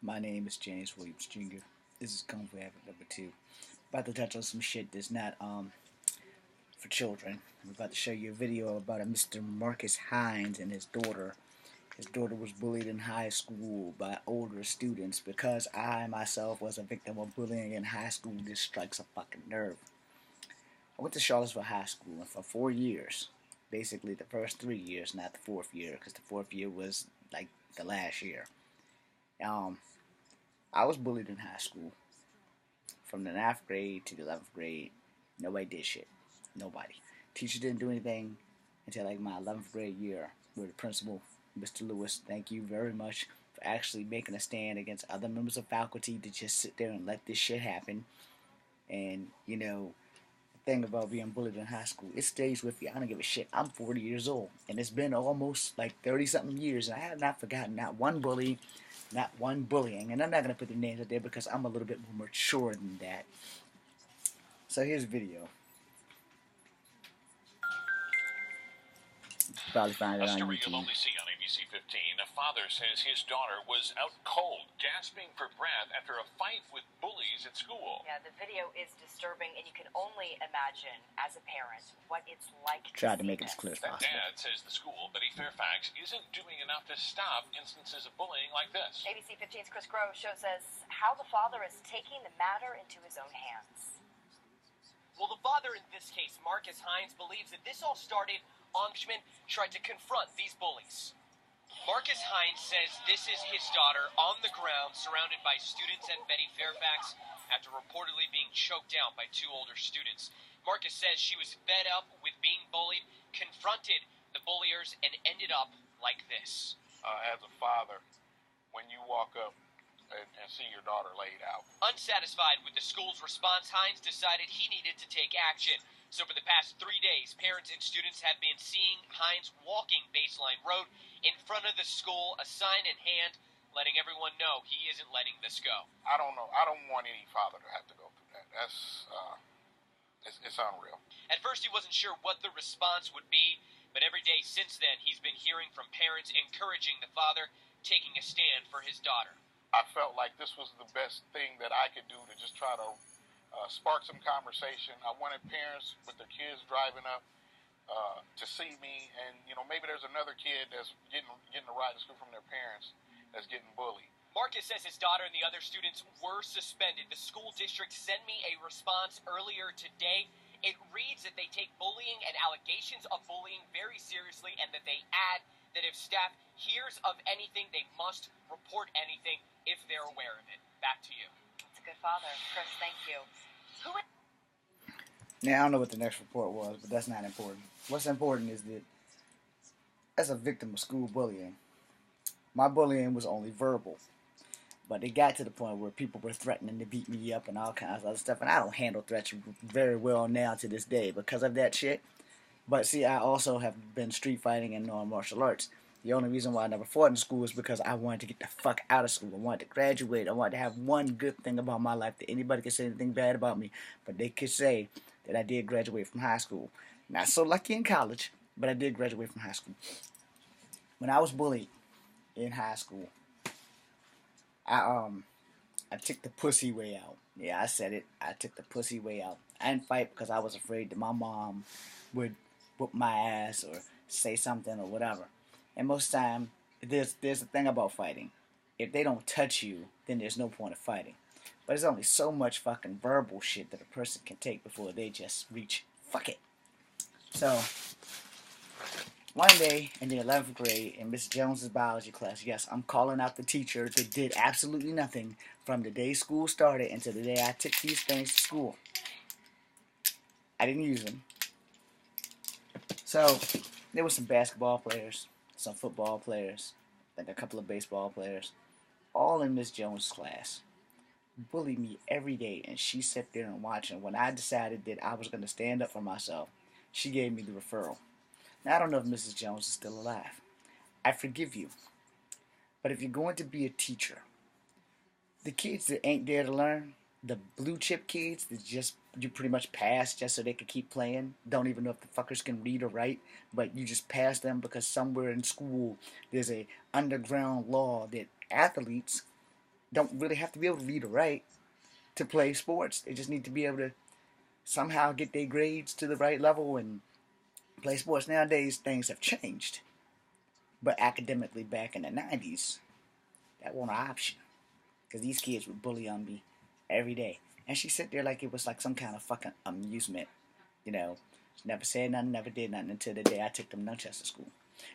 My name is James Williams Jr. This is Kung Fu Habit number 2. About to touch on some shit that's not for children. I'm about to show you a video about a Mr. Marcus Hines and his daughter. His daughter was bullied in high school by older students. Because I myself was a victim of bullying in high school, this strikes a fucking nerve. I went to Charlottesville High School, and for 4 years, basically the first 3 years, not the fourth year, because the fourth year was like the last year. Um, I was bullied in high school. From the ninth grade to the 11th grade, nobody did shit. Nobody. Teacher didn't do anything until like my 11th grade year, where the principal, Mr. Lewis, thank you very much for actually making a stand against other members of faculty to just sit there and let this shit happen. And, the thing about being bullied in high school, it stays with you. I don't give a shit. I'm 40 years old, and it's been almost like 30 something years, and I have not forgotten not one bully, not one bullying. And I'm not going to put the names out there because I'm a little bit more mature than that. So here's a video. You can probably find it A on story YouTube. you'll only see on ABC 15. A father says his daughter was out cold, gasping for breath after a fight with bullies at school. Yeah, the video is disturbing, and you can only imagine, as a parent, what it's like Tried to make it as clear as That possible. dad says the school, Betty Fairfax, isn't doing enough to stop instances of bullying like this. ABC 15's Chris Grove shows us how the father is taking the matter into his own hands. Well, the father in this case, Marcus Hines, believes that this all started Angstman tried to confront these bullies. Marcus Hines says this is his daughter on the ground, surrounded by students at Betty Fairfax after reportedly being choked out by two older students. Marcus says she was fed up with being bullied, confronted the bulliers, and ended up like this. As a father, when you walk up and see your daughter laid out. Unsatisfied with the school's response, Hines decided he needed to take action. So for the past 3 days, parents and students have been seeing Hines walking Baseline Road in front of the school, a sign in hand, letting everyone know he isn't letting this go. I don't know. I don't want any father to have to go through that. It's unreal. At first, he wasn't sure what the response would be, but every day since then, he's been hearing from parents encouraging the father taking a stand for his daughter. I felt like this was the best thing that I could do to just try to spark some conversation. I wanted parents with their kids driving up to see me, and maybe there's another kid that's getting a ride to school from their parents that's getting bullied. Marcus says his daughter and the other students were suspended. The school district sent me a response earlier today. It reads that they take bullying and allegations of bullying very seriously, and that they add that if staff hears of anything, they must report anything if they're aware of it. Back to you. That's a good father. Chris, thank you. Now, I don't know what the next report was, but that's not important. What's important is that as a victim of school bullying, my bullying was only verbal. But it got to the point where people were threatening to beat me up and all kinds of other stuff. And I don't handle threats very well now to this day because of that shit. But see, I also have been street fighting and knowing martial arts. The only reason why I never fought in school is because I wanted to get the fuck out of school. I wanted to graduate. I wanted to have one good thing about my life that anybody could say anything bad about me. But they could say that I did graduate from high school. Not so lucky in college, but I did graduate from high school. When I was bullied in high school, I took the pussy way out. Yeah, I said it. I took the pussy way out. I didn't fight because I was afraid that my mom would whoop my ass or say something or whatever. And most of the time, there's a thing about fighting. If they don't touch you, then there's no point of fighting. But there's only so much fucking verbal shit that a person can take before they just reach fuck it. So, one day in the 11th grade in Miss Jones's biology class, yes, I'm calling out the teacher that did absolutely nothing from the day school started until the day I took these things to school. I didn't use them. So, there were some basketball players, some football players, like a couple of baseball players, all in Miss Jones' class. Bullied me every day, and she sat there and watched. And when I decided that I was going to stand up for myself, she gave me the referral. Now, I don't know if Mrs. Jones is still alive. I forgive you. But if you're going to be a teacher, the kids that ain't there to learn, the blue chip kids that just you pretty much pass just so they can keep playing, don't even know if the fuckers can read or write, but you just pass them because somewhere in school there's a underground law that athletes don't really have to be able to read or write to play sports. They just need to be able to somehow get their grades to the right level and play sports. Nowadays, things have changed. But academically, back in the 90s, that wasn't an option. Because these kids would bully on me every day. And she sat there like it was like some kind of fucking amusement. You know, she never said nothing, never did nothing until the day I took them nunchucks to school.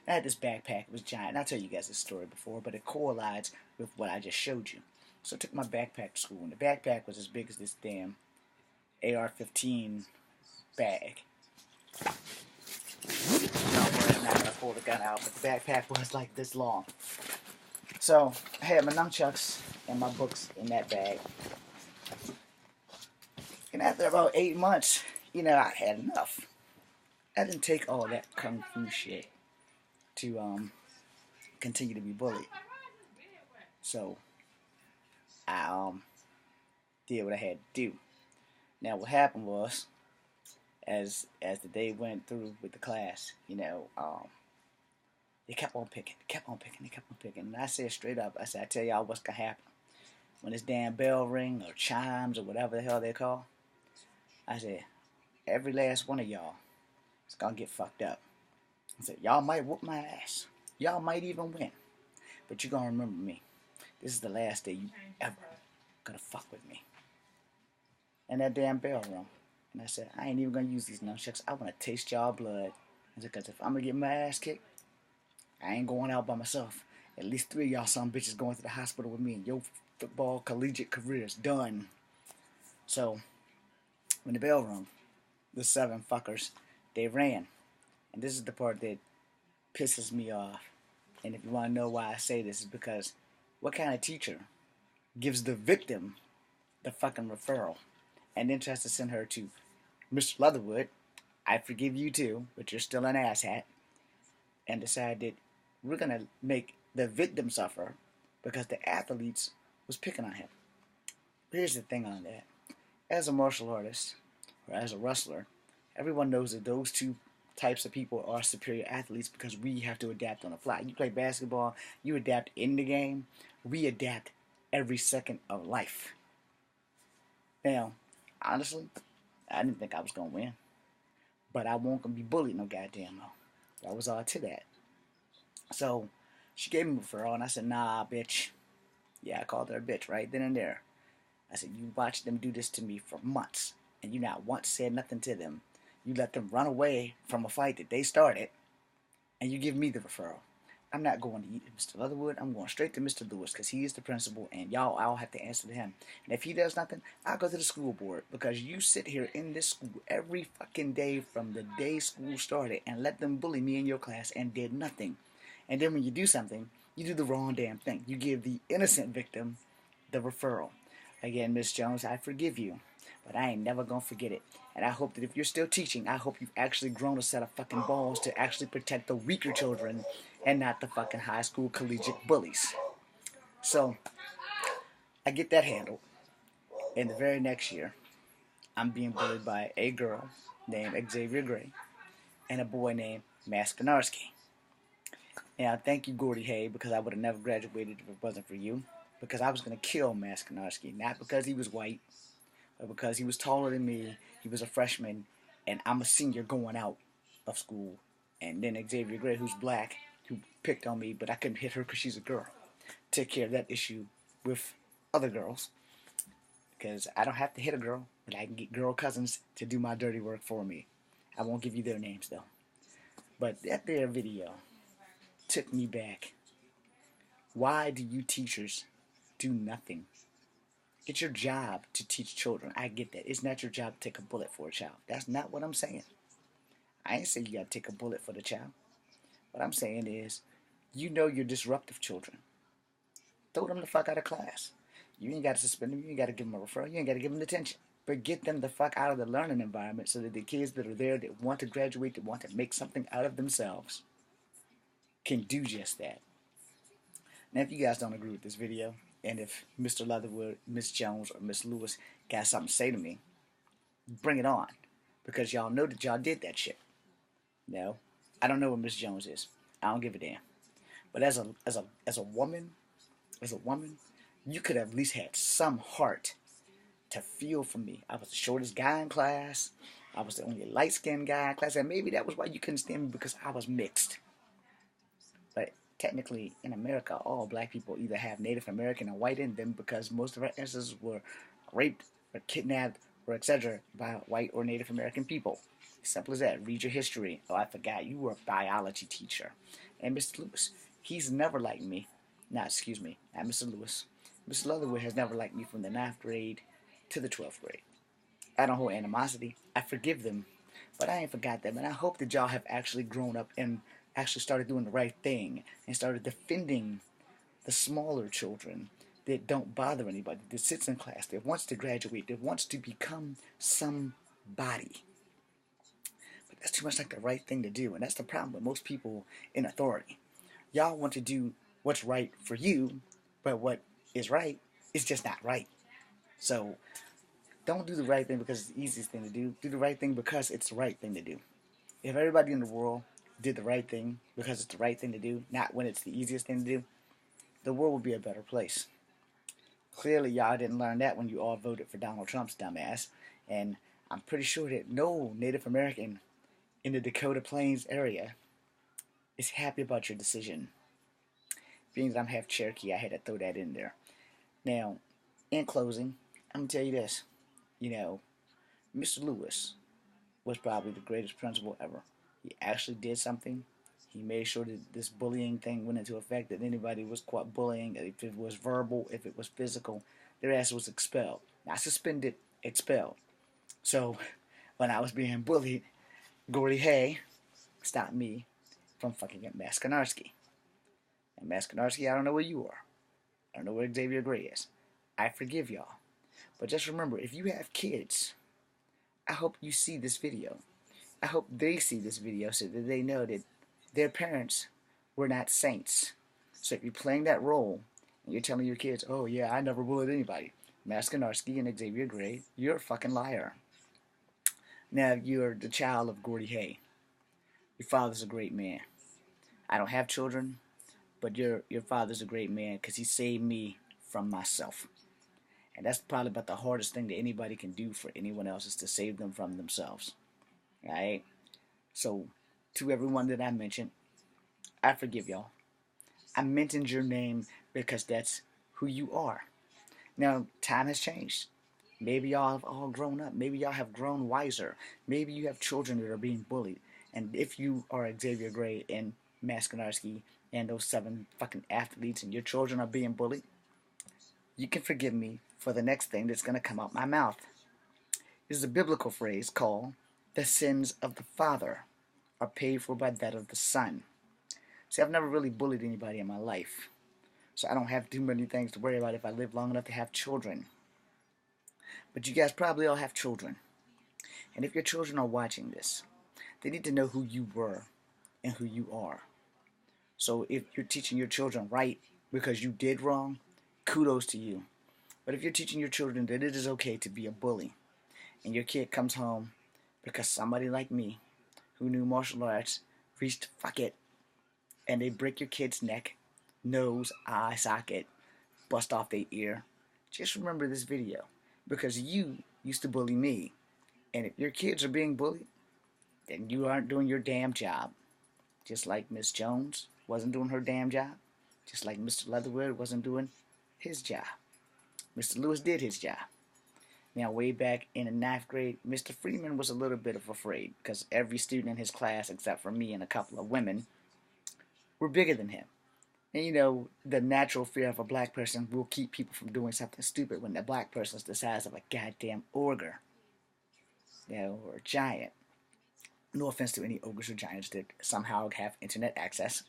And I had this backpack, it was giant. And I'll tell you guys this story before, but it correlates with what I just showed you. So I took my backpack to school, and the backpack was as big as this damn AR-15 bag. I'm not gonna pull the gun out, but the backpack was like this long. So I had my nunchucks and my books in that bag. And after about 8 months, I had enough. I didn't take all that kung fu shit to continue to be bullied. So I did what I had to do. Now what happened was, as the day went through with the class, they kept on picking. And I said straight up, I said, I tell y'all what's gonna happen. When this damn bell ring or chimes or whatever the hell they call, I said, every last one of y'all is gonna get fucked up. I said, y'all might whoop my ass. Y'all might even win. But you're gonna remember me. This is the last day you ever gonna fuck with me. And that damn bell rung. And I said, I ain't even gonna use these nunchucks. I wanna taste y'all blood. I said, because if I'm gonna get my ass kicked, I ain't going out by myself. At least 3 of y'all some bitches going to the hospital with me, and your football collegiate career is done. So when the bell rung, the 7 fuckers, they ran. And this is the part that pisses me off. And if you want to know why I say this, is because what kind of teacher gives the victim the fucking referral and then tries to send her to Mr. Leatherwood, I forgive you too, but you're still an asshat, and decide that we're going to make the victim suffer because the athletes was picking on him. Here's the thing on that. As a martial artist, or as a wrestler, everyone knows that those two types of people are superior athletes because we have to adapt on the fly. You play basketball, you adapt in the game. We adapt every second of life. Now, honestly, I didn't think I was going to win. But I won't gonna be bullied no goddamn more. That was all to that. So, she gave me a referral, and I said, nah, bitch. Yeah, I called her a bitch right then and there. I said, you watched them do this to me for months, and you not once said nothing to them. You let them run away from a fight that they started, and you give me the referral. I'm not going to Mr. Leatherwood. I'm going straight to Mr. Lewis because he is the principal, and y'all, I'll have to answer to him. And if he does nothing, I'll go to the school board because you sit here in this school every fucking day from the day school started and let them bully me in your class and did nothing. And then when you do something, you do the wrong damn thing. You give the innocent victim the referral. Again, Miss Jones, I forgive you, but I ain't never gonna forget it. And I hope that if you're still teaching, I hope you've actually grown a set of fucking balls to actually protect the weaker children and not the fucking high school collegiate bullies. So, I get that handled. And the very next year, I'm being bullied by a girl named Xavier Gray and a boy named Maskinarski. Now, thank you, Gordy Hay, because I would have never graduated if it wasn't for you. Because I was going to kill Maskinarski, not because he was white, but because he was taller than me, he was a freshman, and I'm a senior going out of school. And then Xavier Gray, who's black, who picked on me, but I couldn't hit her because she's a girl. Take care of that issue with other girls, because I don't have to hit a girl, but I can get girl cousins to do my dirty work for me. I won't give you their names, though. But that there video took me back. Why do you teachers do nothing? It's your job to teach children. I get that. It's not your job to take a bullet for a child. That's not what I'm saying. I ain't saying you got to take a bullet for the child. What I'm saying is, you know you're disruptive children. Throw them the fuck out of class. You ain't got to suspend them. You ain't got to give them a referral. You ain't got to give them detention. But get them the fuck out of the learning environment so that the kids that are there that want to graduate, that want to make something out of themselves, can do just that. Now, if you guys don't agree with this video, and if Mr. Leatherwood, Miss Jones, or Miss Lewis got something to say to me, bring it on. Because y'all know that y'all did that shit. No, I don't know what Miss Jones is. I don't give a damn. But as a woman, you could have at least had some heart to feel for me. I was the shortest guy in class. I was the only light-skinned guy in class, and maybe that was why you couldn't stand me, because I was mixed. But technically, in America, all black people either have Native American or white in them, because most of our ancestors were raped or kidnapped or etc. by white or Native American people. Simple as that. Read your history. Oh, I forgot. You were a biology teacher. And Mr. Lewis, he's never liked me. Not, excuse me, not Mr. Lewis. Mr. Leatherwood has never liked me from the 9th grade to the 12th grade. I don't hold animosity. I forgive them. But I ain't forgot them. And I hope that y'all have actually grown up and actually started doing the right thing and started defending the smaller children that don't bother anybody, that sits in class, that wants to graduate, that wants to become somebody. But that's too much like the right thing to do. And that's the problem with most people in authority. Y'all want to do what's right for you, but what is right is just not right. So don't do the right thing because it's the easiest thing to do. Do the right thing because it's the right thing to do. If everybody in the world did the right thing because it's the right thing to do, not when it's the easiest thing to do, the world would be a better place. Clearly, y'all didn't learn that when you all voted for Donald Trump's dumbass. And I'm pretty sure that no Native American in the Dakota Plains area is happy about your decision. Being that I'm half Cherokee, I had to throw that in there. Now, in closing, I'm going to tell you this. Mr. Lewis was probably the greatest principal ever. He actually did something. He made sure that this bullying thing went into effect, that anybody was caught bullying, if it was verbal, if it was physical, their ass was expelled. Not suspended, expelled. So, when I was being bullied, Gordy Hay stopped me from fucking at Maskanarski. And Maskanarski, I don't know where you are. I don't know where Xavier Gray is. I forgive y'all. But just remember, if you have kids, I hope you see this video. I hope they see this video so that they know that their parents were not saints. So if you're playing that role and you're telling your kids, oh yeah, I never bullied anybody, Maskanarski and Xavier Gray, you're a fucking liar. Now, you're the child of Gordy Hay. Your father's a great man. I don't have children, but your father's a great man because he saved me from myself. And that's probably about the hardest thing that anybody can do for anyone else, is to save them from themselves. Alright? So, to everyone that I mentioned, I forgive y'all. I mentioned your name because that's who you are. Now, time has changed. Maybe y'all have all grown up. Maybe y'all have grown wiser. Maybe you have children that are being bullied. And if you are Xavier Gray and Maskanarski and those 7 fucking athletes and your children are being bullied, you can forgive me for the next thing that's going to come out my mouth. There's a biblical phrase called, the sins of the father are paid for by that of the son. See, I've never really bullied anybody in my life, so I don't have too many things to worry about if I live long enough to have children. But you guys probably all have children. And if your children are watching this, they need to know who you were and who you are. So if you're teaching your children right because you did wrong, kudos to you. But if you're teaching your children that it is okay to be a bully, and your kid comes home because somebody like me, who knew martial arts, reached fuck it, and they break your kid's neck, nose, eye socket, bust off their ear, just remember this video, because you used to bully me. And if your kids are being bullied, then you aren't doing your damn job. Just like Miss Jones wasn't doing her damn job. Just like Mr. Leatherwood wasn't doing his job. Mr. Lewis did his job. Now, way back in the 9th grade, Mr. Freeman was a little bit of afraid, because every student in his class, except for me and a couple of women, were bigger than him. And the natural fear of a black person will keep people from doing something stupid when the black person's the size of a goddamn ogre. Or a giant. No offense to any ogres or giants that somehow have internet access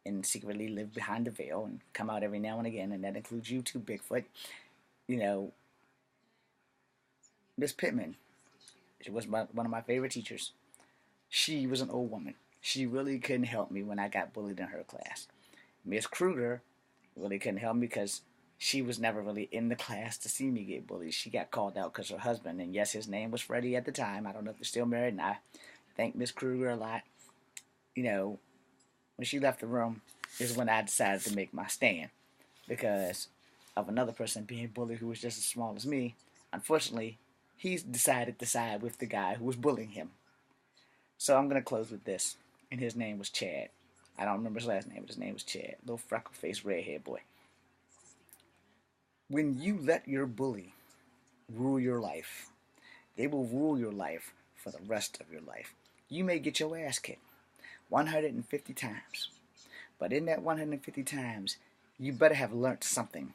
and secretly live behind the veil and come out every now and again, and that includes you too, Bigfoot. Miss Pittman, she was one of my favorite teachers. She was an old woman. She really couldn't help me when I got bullied in her class. Miss Kruger really couldn't help me because she was never really in the class to see me get bullied. She got called out because her husband, and yes, his name was Freddie at the time. I don't know if they're still married, and I thank Miss Kruger a lot. When she left the room is when I decided to make my stand, because of another person being bullied who was just as small as me, unfortunately, he decided to side with the guy who was bullying him. So I'm going to close with this. And his name was Chad. I don't remember his last name, but his name was Chad. Little freckle-faced, red-haired boy. When you let your bully rule your life, they will rule your life for the rest of your life. You may get your ass kicked 150 times. But in that 150 times, you better have learned something.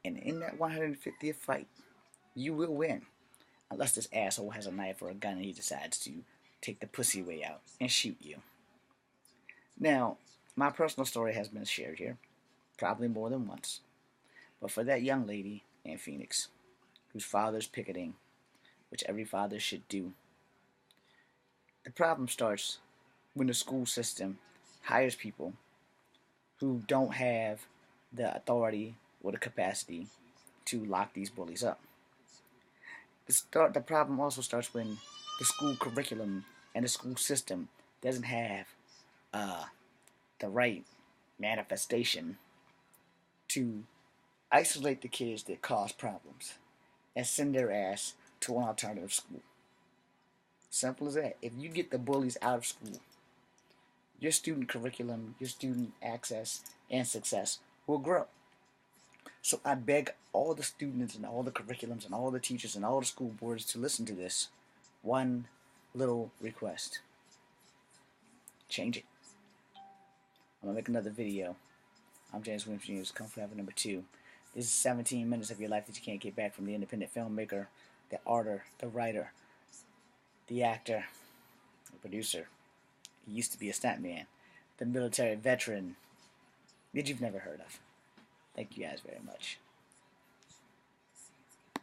And in that 150th fight, you will win. Unless this asshole has a knife or a gun and he decides to take the pussy way out and shoot you. Now, my personal story has been shared here, probably more than once. But for that young lady in Phoenix, whose father's picketing, which every father should do, the problem starts when the school system hires people who don't have the authority or the capacity to lock these bullies up. The problem also starts when the school curriculum and the school system doesn't have the right manifestation to isolate the kids that cause problems and send their ass to an alternative school. Simple as that. If you get the bullies out of school, your student curriculum, your student access and success will grow. So I beg all the students and all the curriculums and all the teachers and all the school boards to listen to this one little request. Change it. I'm going to make another video. I'm James Williams Jr. Kung Fu Forever number 2. This is 17 minutes of your life that you can't get back from the independent filmmaker, the artist, the writer, the actor, the producer. He used to be a stuntman, the military veteran that you've never heard of. Thank you guys very much.